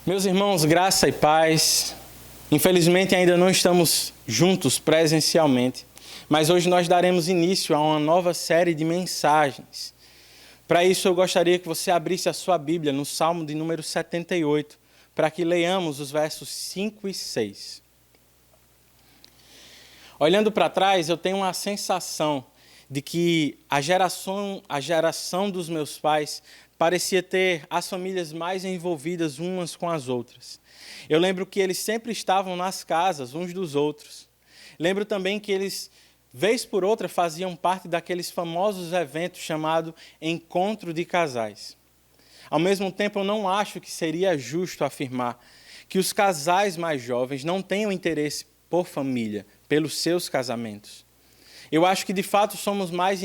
Meus irmãos, graça e paz. Infelizmente ainda não estamos juntos presencialmente, mas hoje nós daremos início a uma nova série de mensagens. Para isso eu gostaria que você abrisse a sua Bíblia no Salmo de número 78, para que leiamos os versos 5 e 6. Olhando para trás, eu tenho uma sensação de que a geração dos meus pais parecia ter as famílias mais envolvidas umas com as outras. Eu lembro que eles sempre estavam nas casas uns dos outros. Lembro também que eles, vez por outra, faziam parte daqueles famosos eventos chamados Encontro de Casais. Ao mesmo tempo, eu não acho que seria justo afirmar que os casais mais jovens não tenham interesse por família, pelos seus casamentos. Eu acho que, de fato, somos mais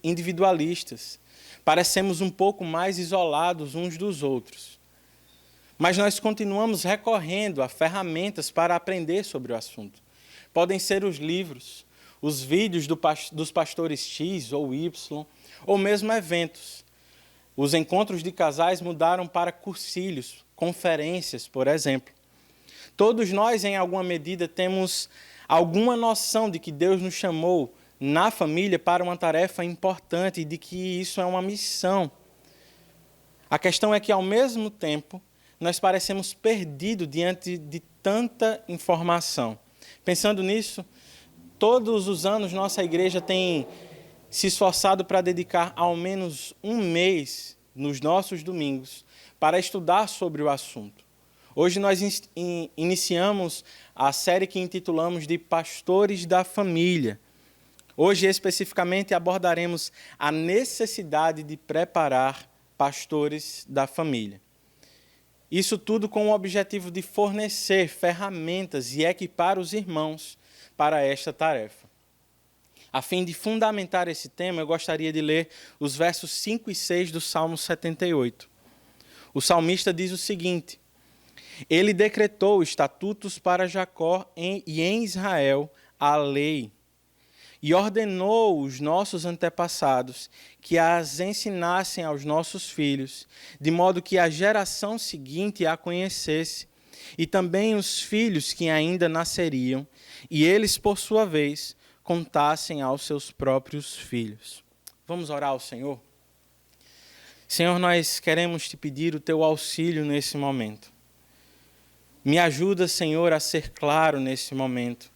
individualistas. Parecemos um pouco mais isolados uns dos outros. Mas nós continuamos recorrendo a ferramentas para aprender sobre o assunto. Podem ser os livros, os vídeos dos pastores X ou Y, ou mesmo eventos. Os encontros de casais mudaram para cursilhos, conferências, por exemplo. Todos nós, em alguma medida, temos alguma noção de que Deus nos chamou na família para uma tarefa importante e de que isso é uma missão. A questão é que, ao mesmo tempo, nós parecemos perdidos diante de tanta informação. Pensando nisso, todos os anos nossa igreja tem se esforçado para dedicar ao menos um mês nos nossos domingos para estudar sobre o assunto. Hoje nós iniciamos a série que intitulamos de Pastores da Família. Hoje, especificamente, abordaremos a necessidade de preparar pastores da família. Isso tudo com o objetivo de fornecer ferramentas e equipar os irmãos para esta tarefa. A fim de fundamentar esse tema, eu gostaria de ler os versos 5 e 6 do Salmo 78. O salmista diz o seguinte: Ele decretou estatutos para Jacó e em Israel a lei, e ordenou os nossos antepassados que as ensinassem aos nossos filhos, de modo que a geração seguinte a conhecesse, e também os filhos que ainda nasceriam, e eles, por sua vez, contassem aos seus próprios filhos. Vamos orar ao Senhor? Senhor, nós queremos te pedir o teu auxílio nesse momento. Me ajuda, Senhor, a ser claro nesse momento,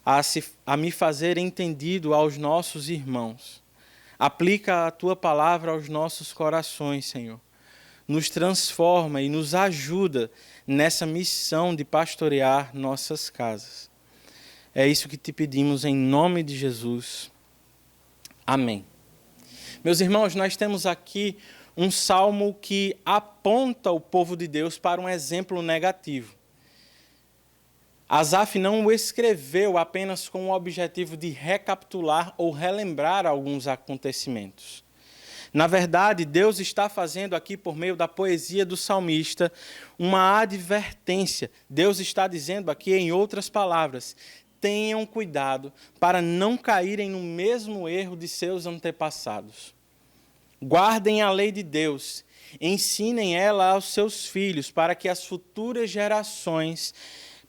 a me fazer entendido aos nossos irmãos. Aplica a tua palavra aos nossos corações, Senhor. Nos transforma e nos ajuda nessa missão de pastorear nossas casas. É isso que te pedimos em nome de Jesus. Amém. Meus irmãos, nós temos aqui um salmo que aponta o povo de Deus para um exemplo negativo. Asaf não o escreveu apenas com o objetivo de recapitular ou relembrar alguns acontecimentos. Na verdade, Deus está fazendo aqui, por meio da poesia do salmista, uma advertência. Deus está dizendo aqui, em outras palavras, tenham cuidado para não caírem no mesmo erro de seus antepassados. Guardem a lei de Deus, ensinem ela aos seus filhos, para que as futuras gerações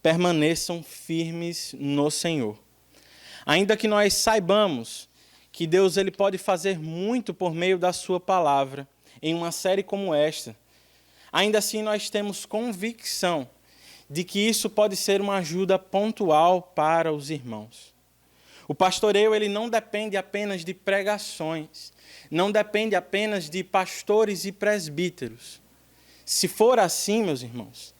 permaneçam firmes no Senhor. Ainda que nós saibamos que Deus ele pode fazer muito por meio da sua palavra, em uma série como esta, ainda assim nós temos convicção de que isso pode ser uma ajuda pontual para os irmãos. O pastoreio ele não depende apenas de pregações, não depende apenas de pastores e presbíteros. Se for assim, meus irmãos,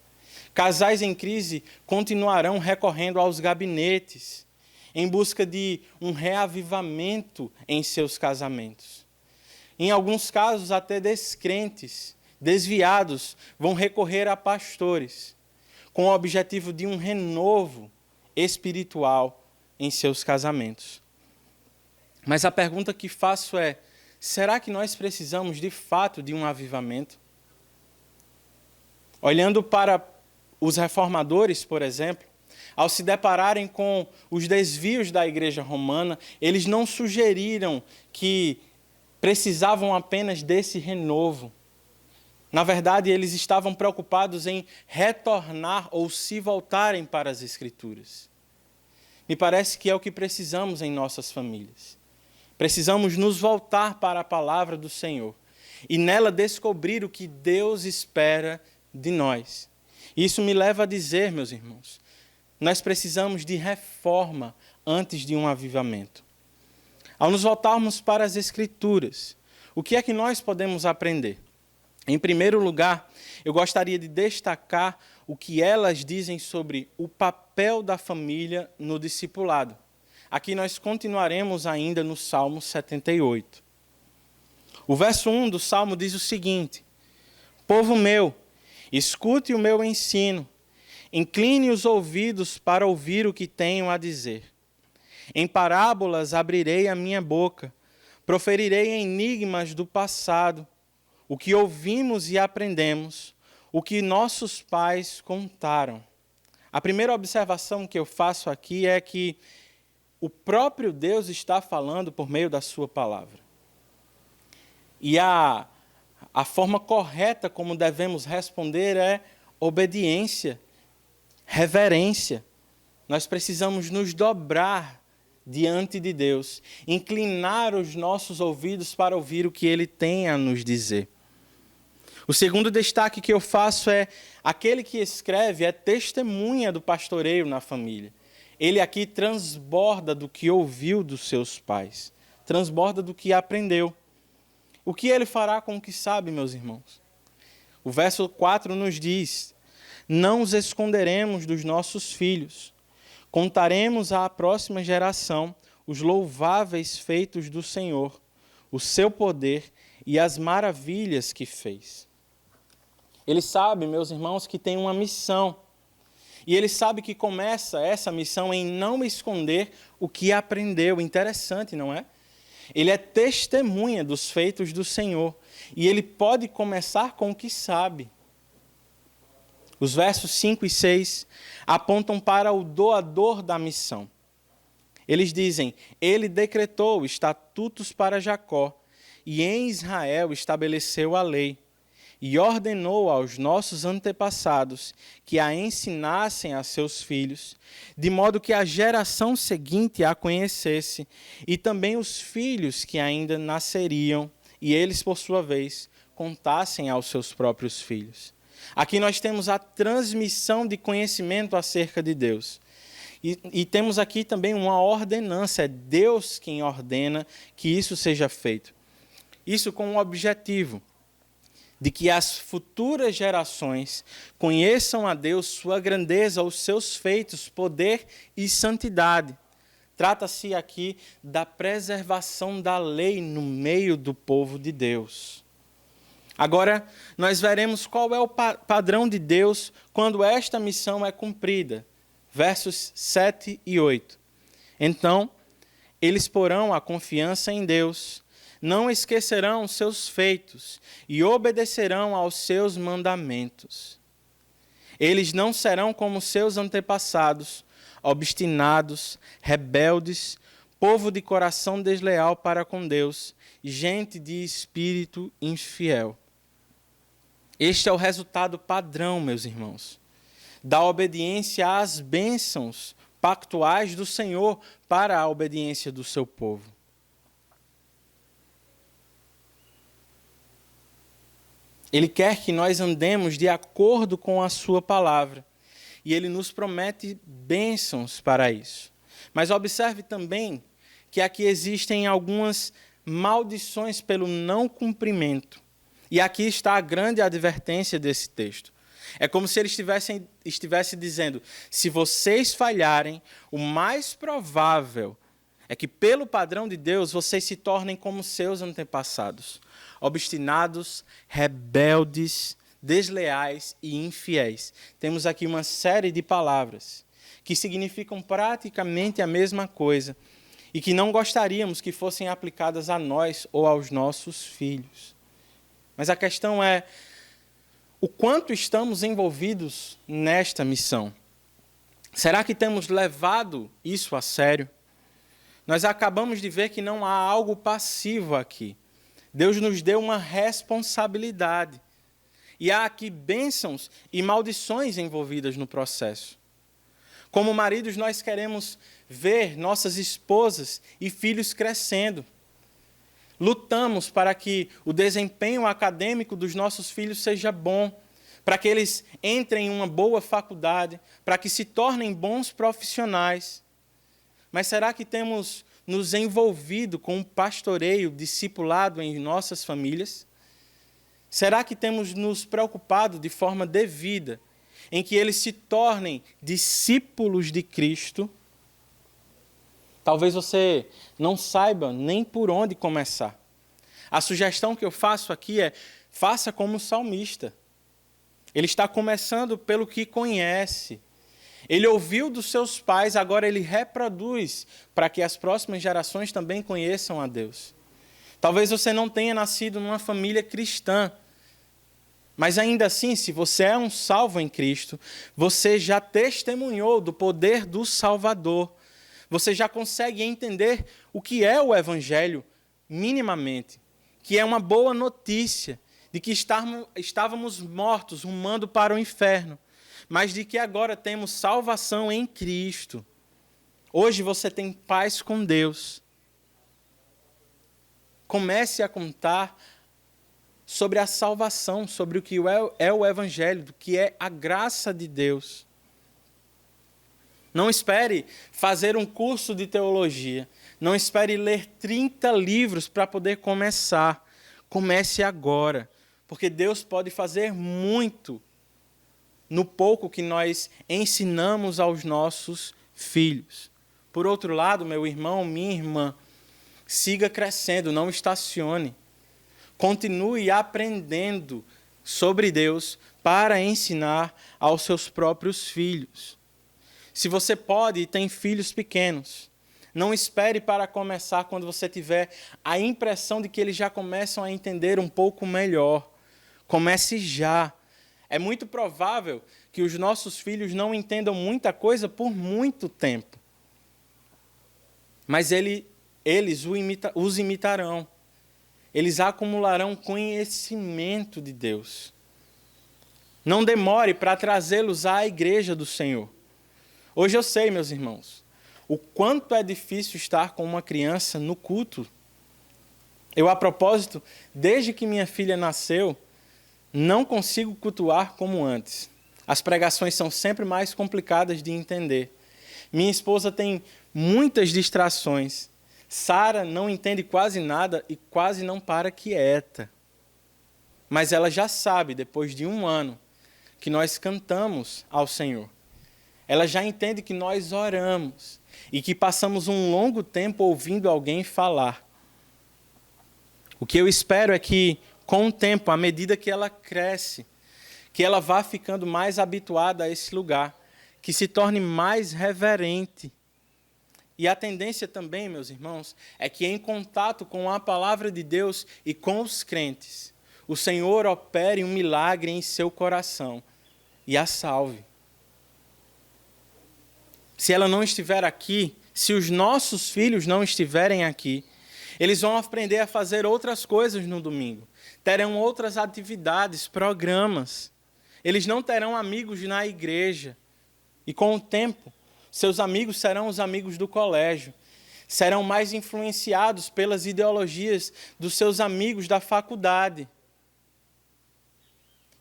casais em crise continuarão recorrendo aos gabinetes em busca de um reavivamento em seus casamentos. Em alguns casos, até descrentes, desviados, vão recorrer a pastores com o objetivo de um renovo espiritual em seus casamentos. Mas a pergunta que faço é: será que nós precisamos de fato de um avivamento? Olhando para os reformadores, por exemplo, ao se depararem com os desvios da Igreja Romana, eles não sugeriram que precisavam apenas desse renovo. Na verdade, eles estavam preocupados em retornar ou se voltarem para as Escrituras. Me parece que é o que precisamos em nossas famílias. Precisamos nos voltar para a palavra do Senhor e nela descobrir o que Deus espera de nós. Isso me leva a dizer, meus irmãos, nós precisamos de reforma antes de um avivamento. Ao nos voltarmos para as Escrituras, o que é que nós podemos aprender? Em primeiro lugar, eu gostaria de destacar o que elas dizem sobre o papel da família no discipulado. Aqui nós continuaremos ainda no Salmo 78. O verso 1 do Salmo diz o seguinte: Povo meu, escute o meu ensino, incline os ouvidos para ouvir o que tenho a dizer. Em parábolas abrirei a minha boca, proferirei enigmas do passado, o que ouvimos e aprendemos, o que nossos pais contaram. A primeira observação que eu faço aqui é que o próprio Deus está falando por meio da sua palavra. E a forma correta como devemos responder é obediência, reverência. Nós precisamos nos dobrar diante de Deus, inclinar os nossos ouvidos para ouvir o que Ele tem a nos dizer. O segundo destaque que eu faço é: aquele que escreve é testemunha do pastoreio na família. Ele aqui transborda do que ouviu dos seus pais, transborda do que aprendeu. O que ele fará com o que sabe, meus irmãos? O verso 4 nos diz: não os esconderemos dos nossos filhos, contaremos à próxima geração os louváveis feitos do Senhor, o seu poder e as maravilhas que fez. Ele sabe, meus irmãos, que tem uma missão. E ele sabe que começa essa missão em não esconder o que aprendeu. Interessante, não é? Ele é testemunha dos feitos do Senhor. E ele pode começar com o que sabe. Os versos 5 e 6 apontam para o doador da missão. Eles dizem: ele decretou estatutos para Jacó, e em Israel estabeleceu a lei, e ordenou aos nossos antepassados que a ensinassem a seus filhos, de modo que a geração seguinte a conhecesse, e também os filhos que ainda nasceriam, e eles, por sua vez, contassem aos seus próprios filhos. Aqui nós temos a transmissão de conhecimento acerca de Deus. E temos aqui também uma ordenança, é Deus quem ordena que isso seja feito. Isso com o objetivo de que as futuras gerações conheçam a Deus, sua grandeza, os seus feitos, poder e santidade. Trata-se aqui da preservação da lei no meio do povo de Deus. Agora, nós veremos qual é o padrão de Deus quando esta missão é cumprida. Versos 7 e 8. Então, eles porão a confiança em Deus, não esquecerão seus feitos e obedecerão aos seus mandamentos. Eles não serão como seus antepassados, obstinados, rebeldes, povo de coração desleal para com Deus, gente de espírito infiel. Este é o resultado padrão, meus irmãos, da obediência às bênçãos pactuais do Senhor para a obediência do seu povo. Ele quer que nós andemos de acordo com a sua palavra. E ele nos promete bênçãos para isso. Mas observe também que aqui existem algumas maldições pelo não cumprimento. E aqui está a grande advertência desse texto. É como se ele estivesse dizendo: se vocês falharem, o mais provável é que, pelo padrão de Deus, vocês se tornem como seus antepassados, obstinados, rebeldes, desleais e infiéis. Temos aqui uma série de palavras que significam praticamente a mesma coisa e que não gostaríamos que fossem aplicadas a nós ou aos nossos filhos. Mas a questão é: o quanto estamos envolvidos nesta missão? Será que temos levado isso a sério? Nós acabamos de ver que não há algo passivo aqui. Deus nos deu uma responsabilidade. E há aqui bênçãos e maldições envolvidas no processo. Como maridos, nós queremos ver nossas esposas e filhos crescendo. Lutamos para que o desempenho acadêmico dos nossos filhos seja bom, para que eles entrem em uma boa faculdade, para que se tornem bons profissionais. Mas será que temos nos envolvido com um pastoreio, discipulado em nossas famílias? Será que temos nos preocupado de forma devida em que eles se tornem discípulos de Cristo? Talvez você não saiba nem por onde começar. A sugestão que eu faço aqui é: faça como o salmista. Ele está começando pelo que conhece. Ele ouviu dos seus pais, agora ele reproduz para que as próximas gerações também conheçam a Deus. Talvez você não tenha nascido numa família cristã, mas ainda assim, se você é um salvo em Cristo, você já testemunhou do poder do Salvador. Você já consegue entender o que é o Evangelho minimamente, que é uma boa notícia de que estávamos mortos, rumando para o inferno, mas de que agora temos salvação em Cristo. Hoje você tem paz com Deus. Comece a contar sobre a salvação, sobre o que é o Evangelho, do que é a graça de Deus. Não espere fazer um curso de teologia. Não espere ler 30 livros para poder começar. Comece agora, porque Deus pode fazer muito no pouco que nós ensinamos aos nossos filhos. Por outro lado, meu irmão, minha irmã, siga crescendo, não estacione. Continue aprendendo sobre Deus para ensinar aos seus próprios filhos. Se você pode e tem filhos pequenos, não espere para começar quando você tiver a impressão de que eles já começam a entender um pouco melhor. Comece já. É muito provável que os nossos filhos não entendam muita coisa por muito tempo. Mas eles os imitarão. Eles acumularão conhecimento de Deus. Não demore para trazê-los à igreja do Senhor. Hoje eu sei, meus irmãos, o quanto é difícil estar com uma criança no culto. Eu, a propósito, desde que minha filha nasceu, não consigo cultuar como antes. As pregações são sempre mais complicadas de entender. Minha esposa tem muitas distrações. Sara não entende quase nada e quase não para quieta. Mas ela já sabe, depois de 1 ano, que nós cantamos ao Senhor. Ela já entende que nós oramos e que passamos um longo tempo ouvindo alguém falar. O que eu espero é que, com o tempo, à medida que ela cresce, que ela vá ficando mais habituada a esse lugar, que se torne mais reverente. E a tendência também, meus irmãos, é que em contato com a palavra de Deus e com os crentes, o Senhor opere um milagre em seu coração e a salve. Se ela não estiver aqui, se os nossos filhos não estiverem aqui, eles vão aprender a fazer outras coisas no domingo. Terão outras atividades, programas. Eles não terão amigos na igreja. E com o tempo, seus amigos serão os amigos do colégio. Serão mais influenciados pelas ideologias dos seus amigos da faculdade.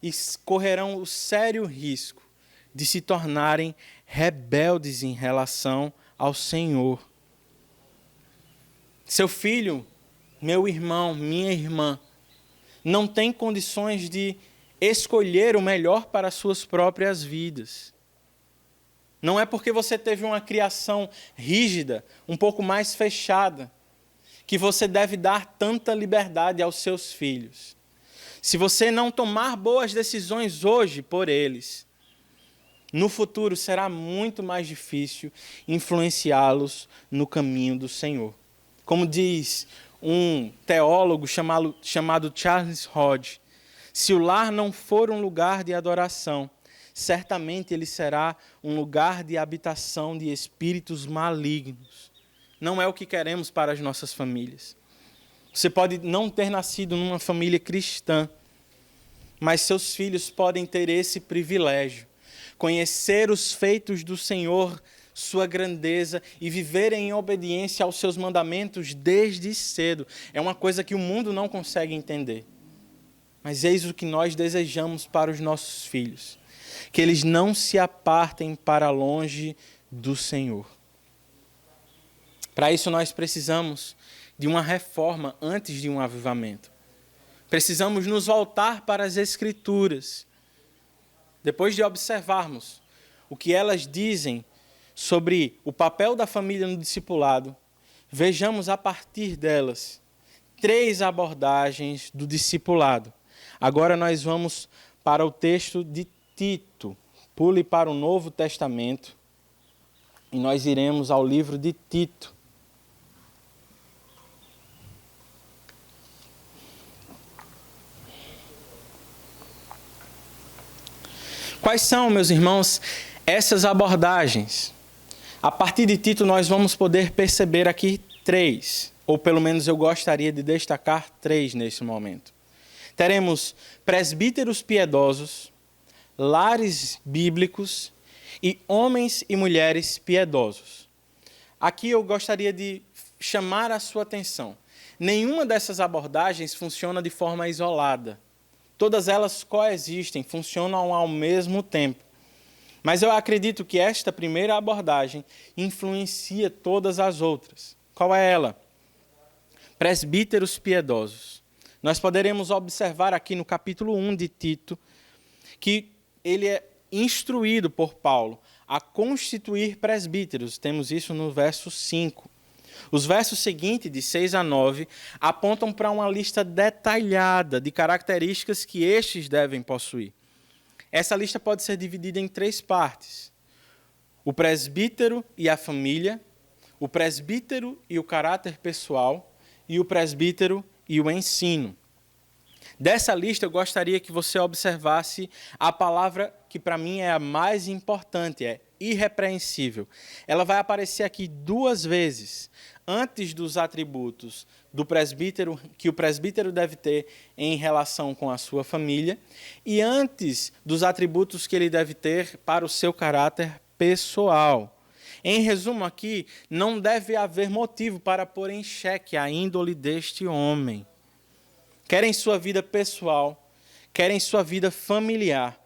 E correrão o sério risco de se tornarem rebeldes em relação ao Senhor. Seu filho, meu irmão, minha irmã, não tem condições de escolher o melhor para as suas próprias vidas. Não é porque você teve uma criação rígida, um pouco mais fechada, que você deve dar tanta liberdade aos seus filhos. Se você não tomar boas decisões hoje por eles, no futuro será muito mais difícil influenciá-los no caminho do Senhor. Como diz um teólogo chamado Charles Hodge, se o lar não for um lugar de adoração, certamente ele será um lugar de habitação de espíritos malignos. Não é o que queremos para as nossas famílias. Você pode não ter nascido numa família cristã, mas seus filhos podem ter esse privilégio, conhecer os feitos do Senhor, sua grandeza e viver em obediência aos seus mandamentos desde cedo. É uma coisa que o mundo não consegue entender. Mas eis o que nós desejamos para os nossos filhos, que eles não se apartem para longe do Senhor. Para isso nós precisamos de uma reforma antes de um avivamento. Precisamos nos voltar para as Escrituras. Depois de observarmos o que elas dizem sobre o papel da família no discipulado, vejamos a partir delas 3 abordagens do discipulado. Agora nós vamos para o texto de Tito. Pule para o Novo Testamento e nós iremos ao livro de Tito. Quais são, meus irmãos, essas abordagens? A partir de Tito nós vamos poder perceber aqui 3, ou pelo menos eu gostaria de destacar 3 nesse momento. Teremos presbíteros piedosos, lares bíblicos e homens e mulheres piedosos. Aqui eu gostaria de chamar a sua atenção. Nenhuma dessas abordagens funciona de forma isolada. Todas elas coexistem, funcionam ao mesmo tempo. Mas eu acredito que esta primeira abordagem influencia todas as outras. Qual é ela? Presbíteros piedosos. Nós poderemos observar aqui no capítulo 1 de Tito que ele é instruído por Paulo a constituir presbíteros. Temos isso no verso 5. Os versos seguintes, de 6 a 9, apontam para uma lista detalhada de características que estes devem possuir. Essa lista pode ser dividida em 3 partes. O presbítero e a família, o presbítero e o caráter pessoal e o presbítero e o ensino. Dessa lista eu gostaria que você observasse a palavra que para mim é a mais importante, é irrepreensível. Ela vai aparecer aqui 2 vezes, antes dos atributos do presbítero, que o presbítero deve ter em relação com a sua família, e antes dos atributos que ele deve ter para o seu caráter pessoal. Em resumo aqui, não deve haver motivo para pôr em xeque a índole deste homem. Quer em sua vida pessoal, quer em sua vida familiar,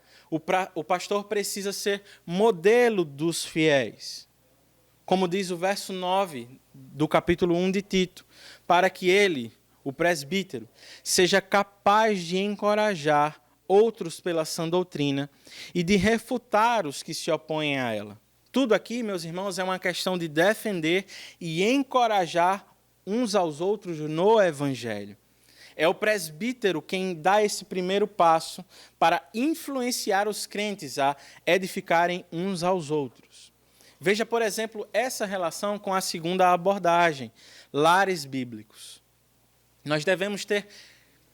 o pastor precisa ser modelo dos fiéis. Como diz o verso 9 do capítulo 1 de Tito, para que ele, o presbítero, seja capaz de encorajar outros pela sã doutrina e de refutar os que se opõem a ela. Tudo aqui, meus irmãos, é uma questão de defender e encorajar uns aos outros no Evangelho. É o presbítero quem dá esse primeiro passo para influenciar os crentes a edificarem uns aos outros. Veja, por exemplo, essa relação com a segunda abordagem, lares bíblicos. Nós devemos ter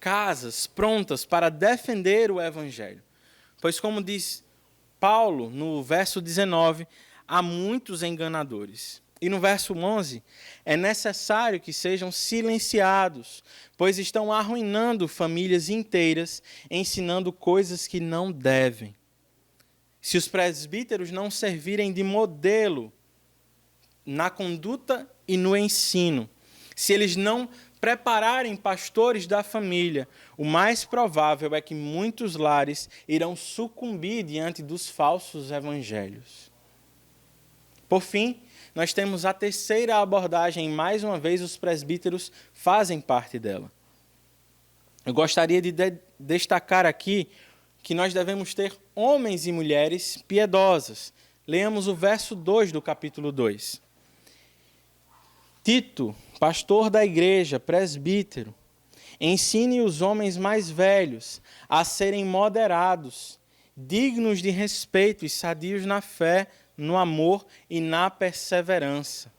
casas prontas para defender o Evangelho. Pois, como diz Paulo no verso 19, há muitos enganadores. E no verso 11, é necessário que sejam silenciados, pois estão arruinando famílias inteiras, ensinando coisas que não devem. Se os presbíteros não servirem de modelo na conduta e no ensino, se eles não prepararem pastores da família, o mais provável é que muitos lares irão sucumbir diante dos falsos evangelhos. Por fim, nós temos a terceira abordagem, e mais uma vez os presbíteros fazem parte dela. Eu gostaria de destacar aqui que nós devemos ter homens e mulheres piedosas. Leamos o verso 2 do capítulo 2. Tito, pastor da igreja, presbítero, ensine os homens mais velhos a serem moderados, dignos de respeito e sadios na fé, no amor e na perseverança.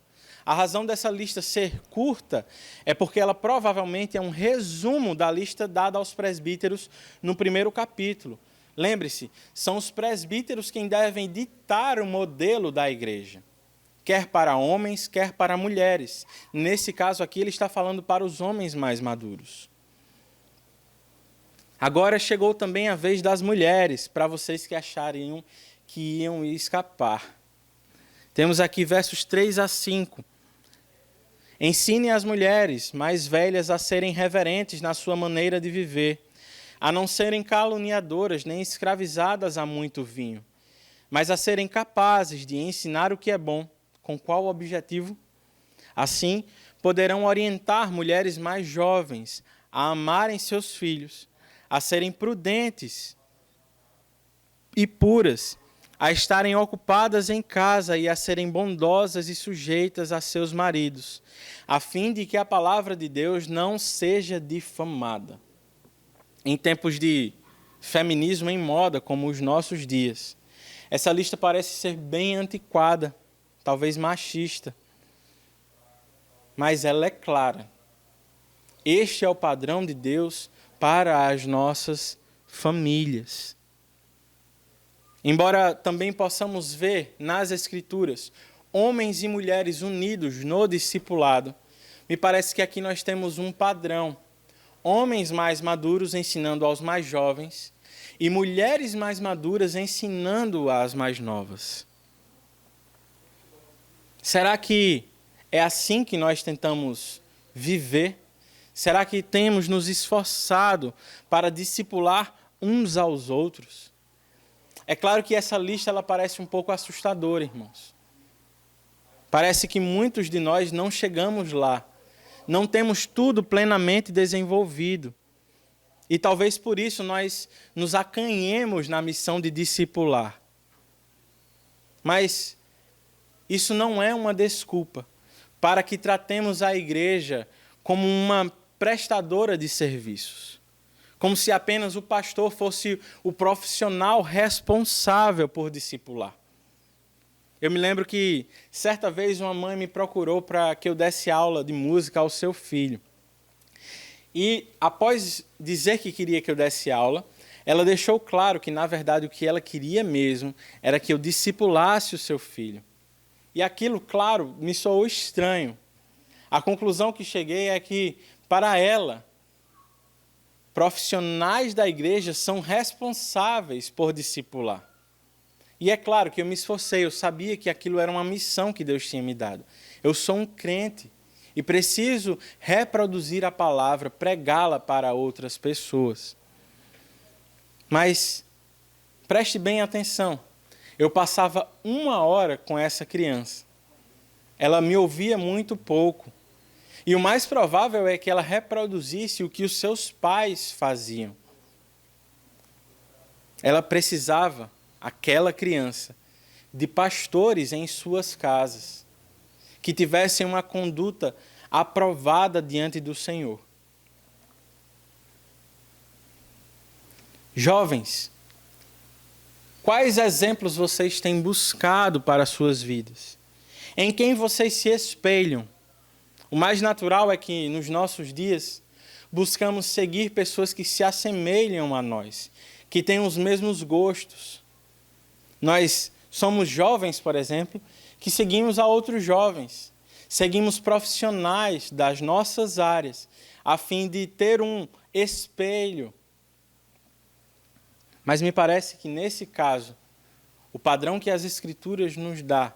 A razão dessa lista ser curta é porque ela provavelmente é um resumo da lista dada aos presbíteros no primeiro capítulo. Lembre-se, são os presbíteros quem devem ditar o modelo da igreja, quer para homens, quer para mulheres. Nesse caso aqui, ele está falando para os homens mais maduros. Agora chegou também a vez das mulheres, para vocês que achariam que iam escapar. Temos aqui versos 3 a 5. Ensine as mulheres mais velhas a serem reverentes na sua maneira de viver, a não serem caluniadoras nem escravizadas a muito vinho, mas a serem capazes de ensinar o que é bom. Com qual objetivo? Assim, poderão orientar mulheres mais jovens a amarem seus filhos, a serem prudentes e puras, a estarem ocupadas em casa e a serem bondosas e sujeitas a seus maridos, a fim de que a palavra de Deus não seja difamada. Em tempos de feminismo em moda, como os nossos dias, essa lista parece ser bem antiquada, talvez machista, mas ela é clara. Este é o padrão de Deus para as nossas famílias. Embora também possamos ver nas Escrituras homens e mulheres unidos no discipulado, me parece que aqui nós temos um padrão. Homens mais maduros ensinando aos mais jovens e mulheres mais maduras ensinando às mais novas. Será que é assim que nós tentamos viver? Será que temos nos esforçado para discipular uns aos outros? É claro que essa lista ela parece um pouco assustadora, irmãos. Parece que muitos de nós não chegamos lá. Não temos tudo plenamente desenvolvido. E talvez por isso nós nos acanhemos na missão de discipular. Mas isso não é uma desculpa para que tratemos a igreja como uma prestadora de serviços. Como se apenas o pastor fosse o profissional responsável por discipular. Eu me lembro que, certa vez, uma mãe me procurou para que eu desse aula de música ao seu filho. E, após dizer que queria que eu desse aula, ela deixou claro que, na verdade, o que ela queria mesmo era que eu discipulasse o seu filho. E aquilo, claro, me soou estranho. A conclusão que cheguei é que, para ela, profissionais da igreja são responsáveis por discipular. E é claro que eu me esforcei, eu sabia que aquilo era uma missão que Deus tinha me dado. Eu sou um crente e preciso reproduzir a palavra, pregá-la para outras pessoas. Mas preste bem atenção, eu passava 1 hora com essa criança. Ela me ouvia muito pouco. E o mais provável é que ela reproduzisse o que os seus pais faziam. Ela precisava, aquela criança, de pastores em suas casas, que tivessem uma conduta aprovada diante do Senhor. Jovens, quais exemplos vocês têm buscado para as suas vidas? Em quem vocês se espelham? O mais natural é que, nos nossos dias, buscamos seguir pessoas que se assemelham a nós, que têm os mesmos gostos. Nós somos jovens, por exemplo, que seguimos a outros jovens. Seguimos profissionais das nossas áreas, a fim de ter um espelho. Mas me parece que, nesse caso, o padrão que as Escrituras nos dá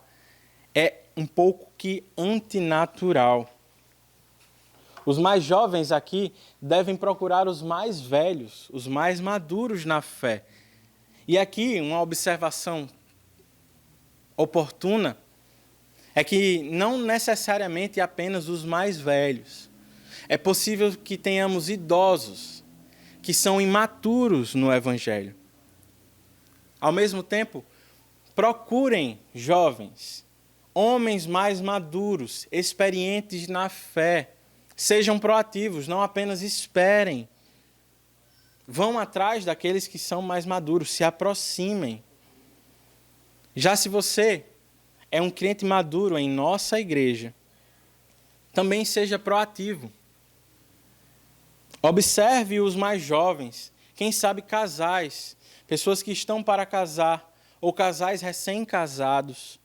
é um pouco que antinatural. Os mais jovens aqui devem procurar os mais velhos, os mais maduros na fé. E aqui uma observação oportuna é que não necessariamente apenas os mais velhos. É possível que tenhamos idosos que são imaturos no Evangelho. Ao mesmo tempo, procurem jovens, homens mais maduros, experientes na fé. Sejam proativos, não apenas esperem. Vão atrás daqueles que são mais maduros, se aproximem. Já se você é um crente maduro em nossa igreja, também seja proativo. Observe os mais jovens, quem sabe casais, pessoas que estão para casar, ou casais recém-casados.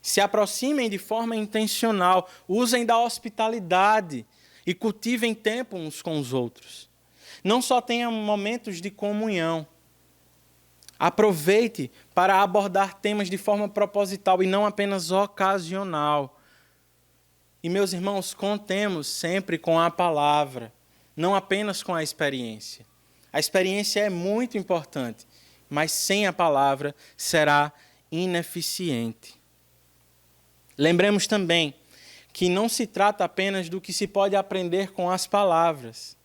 Se aproximem de forma intencional, usem da hospitalidade e cultivem tempo uns com os outros. Não só tenha momentos de comunhão. Aproveite para abordar temas de forma proposital e não apenas ocasional. E, meus irmãos, contemos sempre com a palavra, não apenas com a experiência. A experiência é muito importante, mas sem a palavra será ineficiente. Lembremos também que não se trata apenas do que se pode aprender com as palavras.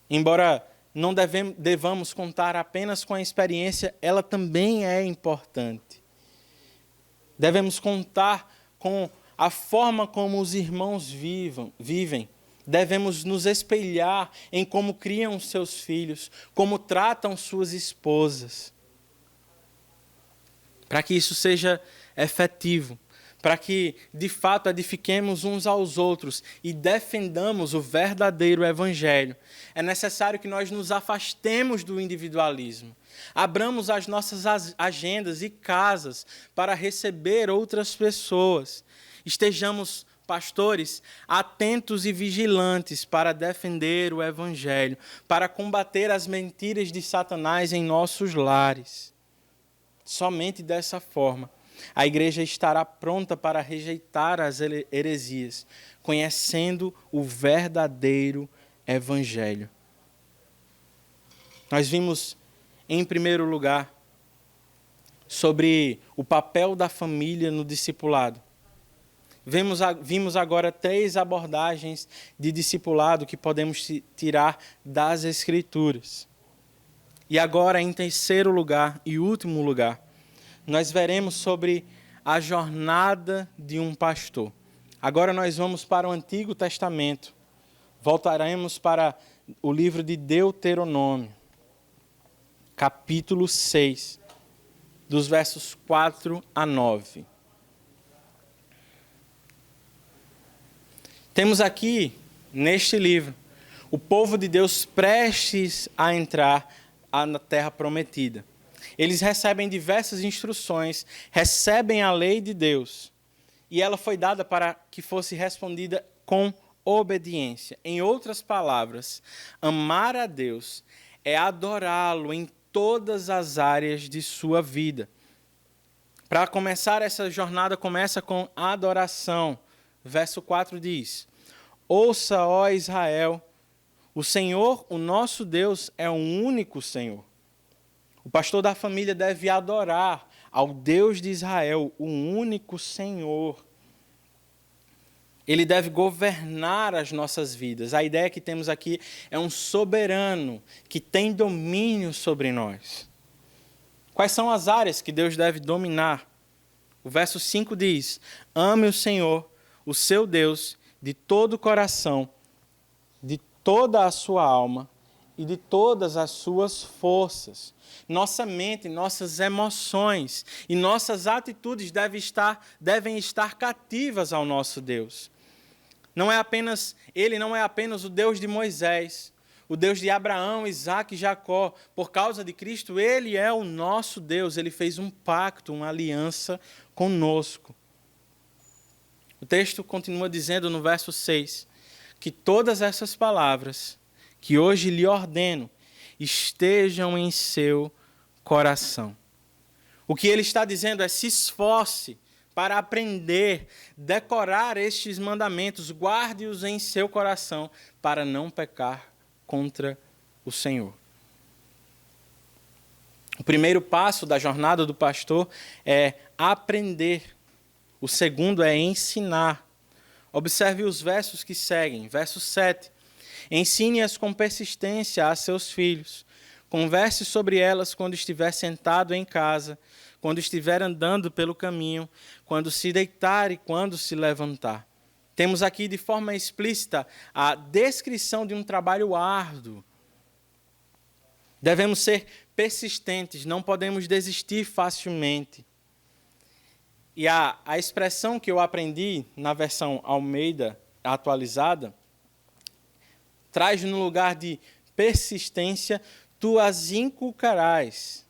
Embora não devamos contar apenas com a experiência, ela também é importante. Devemos contar com a forma como os irmãos vivem. Devemos nos espelhar em como criam seus filhos, como tratam suas esposas. Para que isso seja efetivo, para que, de fato, edifiquemos uns aos outros e defendamos o verdadeiro evangelho, é necessário que nós nos afastemos do individualismo, abramos as nossas agendas e casas para receber outras pessoas, estejamos, pastores, atentos e vigilantes para defender o evangelho, para combater as mentiras de Satanás em nossos lares. Somente dessa forma, a igreja estará pronta para rejeitar as heresias, conhecendo o verdadeiro evangelho. Nós vimos, em primeiro lugar, sobre o papel da família no discipulado. Vimos agora 3 abordagens de discipulado que podemos tirar das Escrituras. E agora, em terceiro lugar e último lugar, nós veremos sobre a jornada de um pastor. Agora nós vamos para o Antigo Testamento. Voltaremos para o livro de Deuteronômio, capítulo 6, dos versos 4 a 9. Temos aqui, neste livro, o povo de Deus prestes a entrar na terra prometida. Eles recebem diversas instruções, recebem a lei de Deus, e ela foi dada para que fosse respondida com obediência. Em outras palavras, amar a Deus é adorá-lo em todas as áreas de sua vida. Para começar, essa jornada começa com adoração. Verso 4 diz: Ouça, ó Israel, o Senhor, o nosso Deus, é um único Senhor. O pastor da família deve adorar ao Deus de Israel, o único Senhor. Ele deve governar as nossas vidas. A ideia que temos aqui é um soberano que tem domínio sobre nós. Quais são as áreas que Deus deve dominar? O verso 5 diz: Ame o Senhor, o seu Deus, de todo o coração, de toda a sua alma e de todas as suas forças. Nossa mente, nossas emoções e nossas atitudes devem estar cativas ao nosso Deus. Ele não é apenas o Deus de Moisés, o Deus de Abraão, Isaque e Jacó. Por causa de Cristo, Ele é o nosso Deus. Ele fez um pacto, uma aliança conosco. O texto continua dizendo no verso 6, que todas essas palavras que hoje lhe ordeno estejam em seu coração. O que ele está dizendo é: se esforce para aprender, decorar estes mandamentos, guarde-os em seu coração para não pecar contra o Senhor. O primeiro passo da jornada do pastor é aprender. O segundo é ensinar. Observe os versos que seguem. Verso 7. Ensine-as com persistência a seus filhos. Converse sobre elas quando estiver sentado em casa, quando estiver andando pelo caminho, quando se deitar e quando se levantar. Temos aqui de forma explícita a descrição de um trabalho árduo. Devemos ser persistentes, não podemos desistir facilmente. E a expressão que eu aprendi na versão Almeida atualizada traz no lugar de persistência, tu as inculcarás.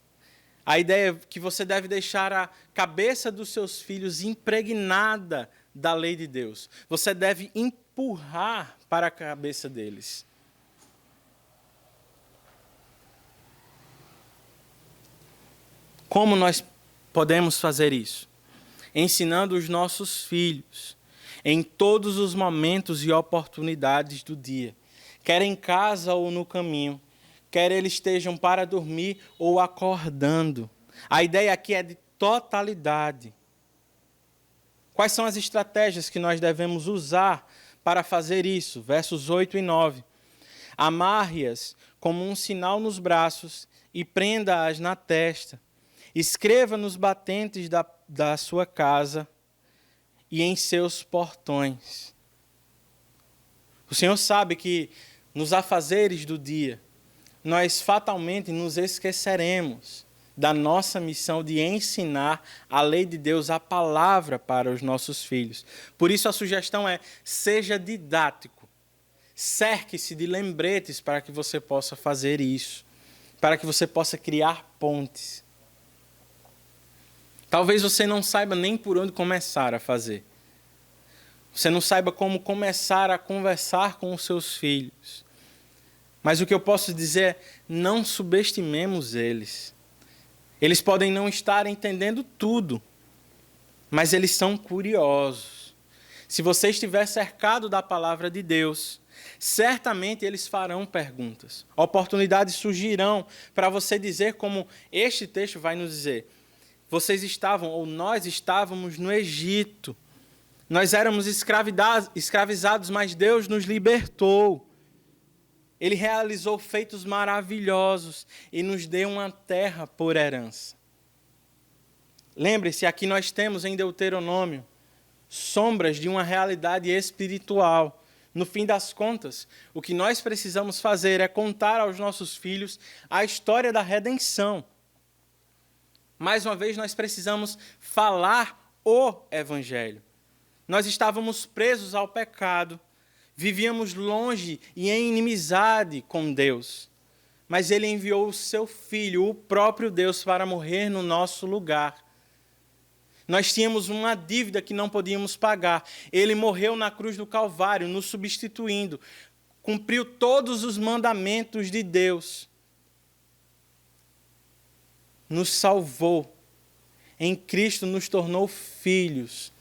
A ideia é que você deve deixar a cabeça dos seus filhos impregnada da lei de Deus. Você deve empurrar para a cabeça deles. Como nós podemos fazer isso? Ensinando os nossos filhos em todos os momentos e oportunidades do dia, quer em casa ou no caminho, quer eles estejam para dormir ou acordando. A ideia aqui é de totalidade. Quais são as estratégias que nós devemos usar para fazer isso? Versos 8 e 9. Amarre-as como um sinal nos braços e prenda-as na testa. Escreva nos batentes da sua casa e em seus portões. O Senhor sabe que nos afazeres do dia, nós fatalmente nos esqueceremos da nossa missão de ensinar a lei de Deus, a palavra para os nossos filhos. Por isso a sugestão é, seja didático. Cerque-se de lembretes para que você possa fazer isso, para que você possa criar pontes. Talvez você não saiba nem por onde começar a fazer. Você não saiba como começar a conversar com os seus filhos. Mas o que eu posso dizer é, não subestimemos eles. Eles podem não estar entendendo tudo, mas eles são curiosos. Se você estiver cercado da palavra de Deus, certamente eles farão perguntas. Oportunidades surgirão para você dizer como este texto vai nos dizer. Vocês estavam, ou nós estávamos no Egito. Nós éramos escravizados, mas Deus nos libertou. Ele realizou feitos maravilhosos e nos deu uma terra por herança. Lembre-se, aqui nós temos em Deuteronômio sombras de uma realidade espiritual. No fim das contas, o que nós precisamos fazer é contar aos nossos filhos a história da redenção. Mais uma vez, nós precisamos falar o Evangelho. Nós estávamos presos ao pecado, vivíamos longe e em inimizade com Deus. Mas Ele enviou o seu Filho, o próprio Deus, para morrer no nosso lugar. Nós tínhamos uma dívida que não podíamos pagar. Ele morreu na cruz do Calvário, nos substituindo. Cumpriu todos os mandamentos de Deus. Nos salvou. Em Cristo nos tornou filhos.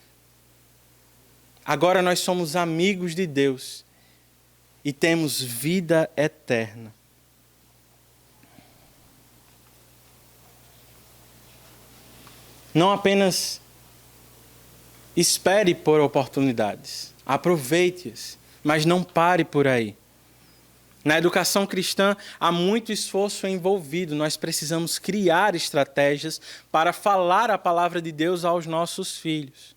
Agora nós somos amigos de Deus e temos vida eterna. Não apenas espere por oportunidades, aproveite-as, mas não pare por aí. Na educação cristã, há muito esforço envolvido. Nós precisamos criar estratégias para falar a palavra de Deus aos nossos filhos.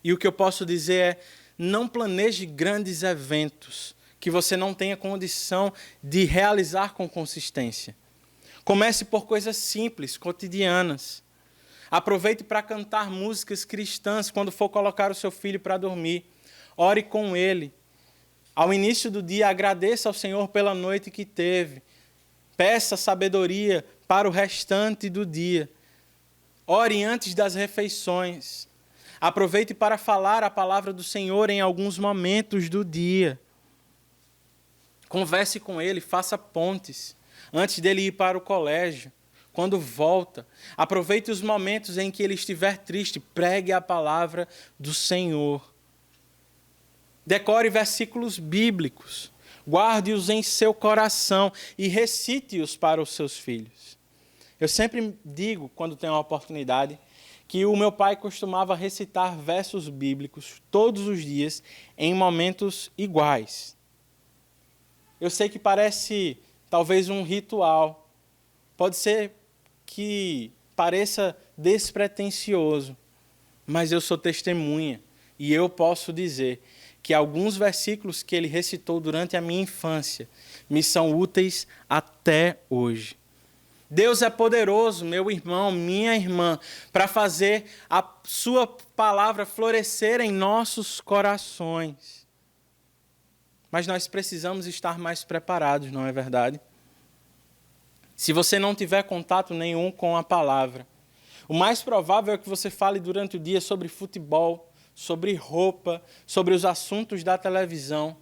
E o que eu posso dizer é, não planeje grandes eventos que você não tenha condição de realizar com consistência. Comece por coisas simples, cotidianas. Aproveite para cantar músicas cristãs quando for colocar o seu filho para dormir. Ore com ele. Ao início do dia, agradeça ao Senhor pela noite que teve. Peça sabedoria para o restante do dia. Ore antes das refeições. Aproveite para falar a palavra do Senhor em alguns momentos do dia. Converse com ele, faça pontes. Antes dele ir para o colégio, quando volta, aproveite os momentos em que ele estiver triste, pregue a palavra do Senhor. Decore versículos bíblicos, guarde-os em seu coração e recite-os para os seus filhos. Eu sempre digo, quando tenho a oportunidade, que o meu pai costumava recitar versos bíblicos todos os dias em momentos iguais. Eu sei que parece talvez um ritual, pode ser que pareça despretensioso, mas eu sou testemunha e eu posso dizer que alguns versículos que ele recitou durante a minha infância me são úteis até hoje. Deus é poderoso, meu irmão, minha irmã, para fazer a sua palavra florescer em nossos corações. Mas nós precisamos estar mais preparados, não é verdade? Se você não tiver contato nenhum com a palavra, o mais provável é que você fale durante o dia sobre futebol, sobre roupa, sobre os assuntos da televisão,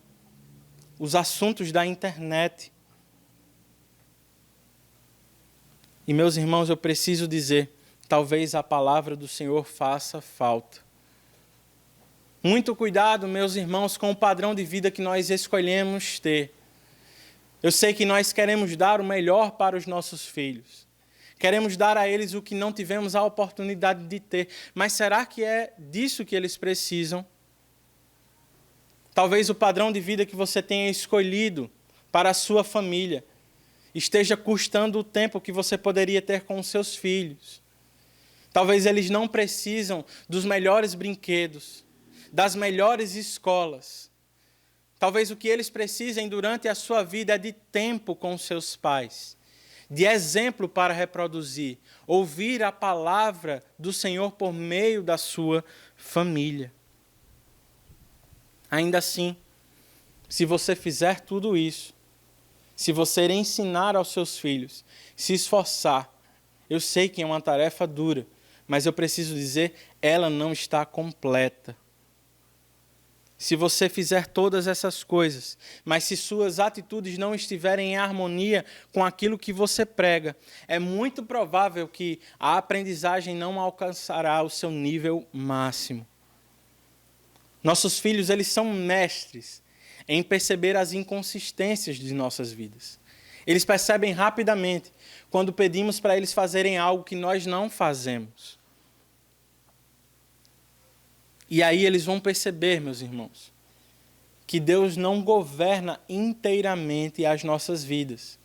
os assuntos da internet. E, meus irmãos, eu preciso dizer, talvez a palavra do Senhor faça falta. Muito cuidado, meus irmãos, com o padrão de vida que nós escolhemos ter. Eu sei que nós queremos dar o melhor para os nossos filhos. Queremos dar a eles o que não tivemos a oportunidade de ter. Mas será que é disso que eles precisam? Talvez o padrão de vida que você tenha escolhido para a sua família esteja custando o tempo que você poderia ter com os seus filhos. Talvez eles não precisam dos melhores brinquedos, das melhores escolas. Talvez o que eles precisem durante a sua vida é de tempo com seus pais, de exemplo para reproduzir, ouvir a palavra do Senhor por meio da sua família. Ainda assim, se você fizer tudo isso, se você ensinar aos seus filhos, se esforçar, eu sei que é uma tarefa dura, mas eu preciso dizer, ela não está completa. Se você fizer todas essas coisas, mas se suas atitudes não estiverem em harmonia com aquilo que você prega, é muito provável que a aprendizagem não alcançará o seu nível máximo. Nossos filhos, eles são mestres em perceber as inconsistências de nossas vidas. Eles percebem rapidamente quando pedimos para eles fazerem algo que nós não fazemos. E aí eles vão perceber, meus irmãos, que Deus não governa inteiramente as nossas vidas.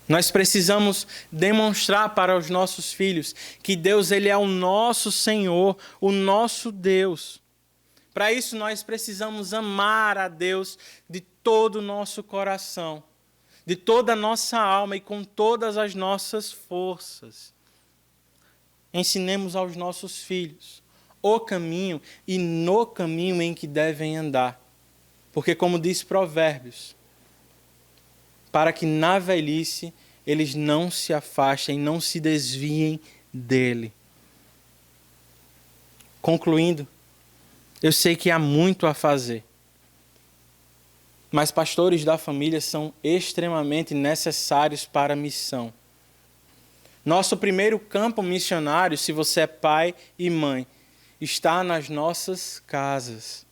Nós precisamos demonstrar para os nossos filhos que Deus, ele é o nosso Senhor, o nosso Deus. Para isso nós precisamos amar a Deus de todo o nosso coração, de toda a nossa alma e com todas as nossas forças. Ensinemos aos nossos filhos o caminho e no caminho em que devem andar. Porque, como diz Provérbios, para que na velhice eles não se afastem, não se desviem dele. Concluindo, eu sei que há muito a fazer, mas pastores da família são extremamente necessários para a missão. Nosso primeiro campo missionário, se você é pai e mãe, está nas nossas casas.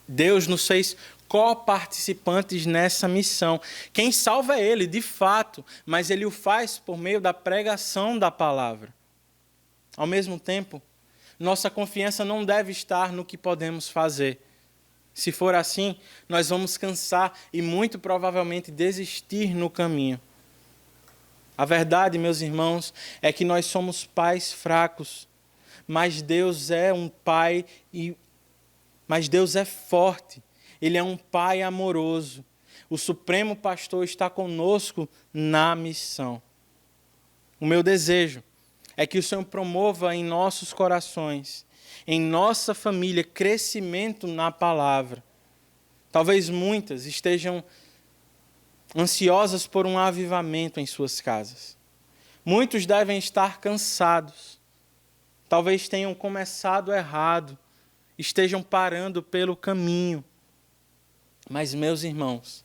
Deus nos fez coparticipantes nessa missão. Quem salva é Ele, de fato, mas Ele o faz por meio da pregação da palavra. Ao mesmo tempo, nossa confiança não deve estar no que podemos fazer. Se for assim, nós vamos cansar e muito provavelmente desistir no caminho. A verdade, meus irmãos, é que nós somos pais fracos, mas Deus é um pai mas Deus é forte. Ele é um pai amoroso. O Supremo Pastor está conosco na missão. O meu desejo é que o Senhor promova em nossos corações, em nossa família, crescimento na palavra. Talvez muitas estejam ansiosas por um avivamento em suas casas. Muitos devem estar cansados. Talvez tenham começado errado, estejam parando pelo caminho. Mas, meus irmãos,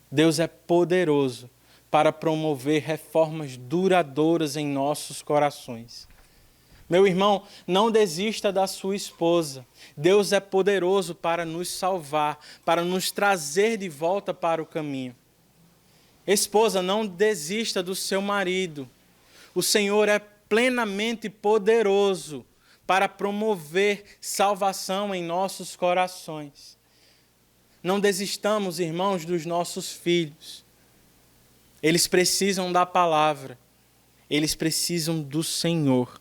Deus é poderoso para promover reformas duradouras em nossos corações. Meu irmão, não desista da sua esposa. Deus é poderoso para nos salvar, para nos trazer de volta para o caminho. Esposa, não desista do seu marido. O Senhor é plenamente poderoso para promover salvação em nossos corações. Não desistamos, irmãos, dos nossos filhos. Eles precisam da palavra. Eles precisam do Senhor.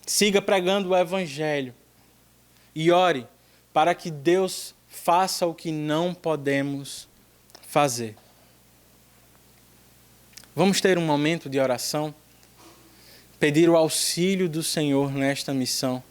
Siga pregando o Evangelho. E ore para que Deus faça o que não podemos fazer. Vamos ter um momento de oração. Pedir o auxílio do Senhor nesta missão.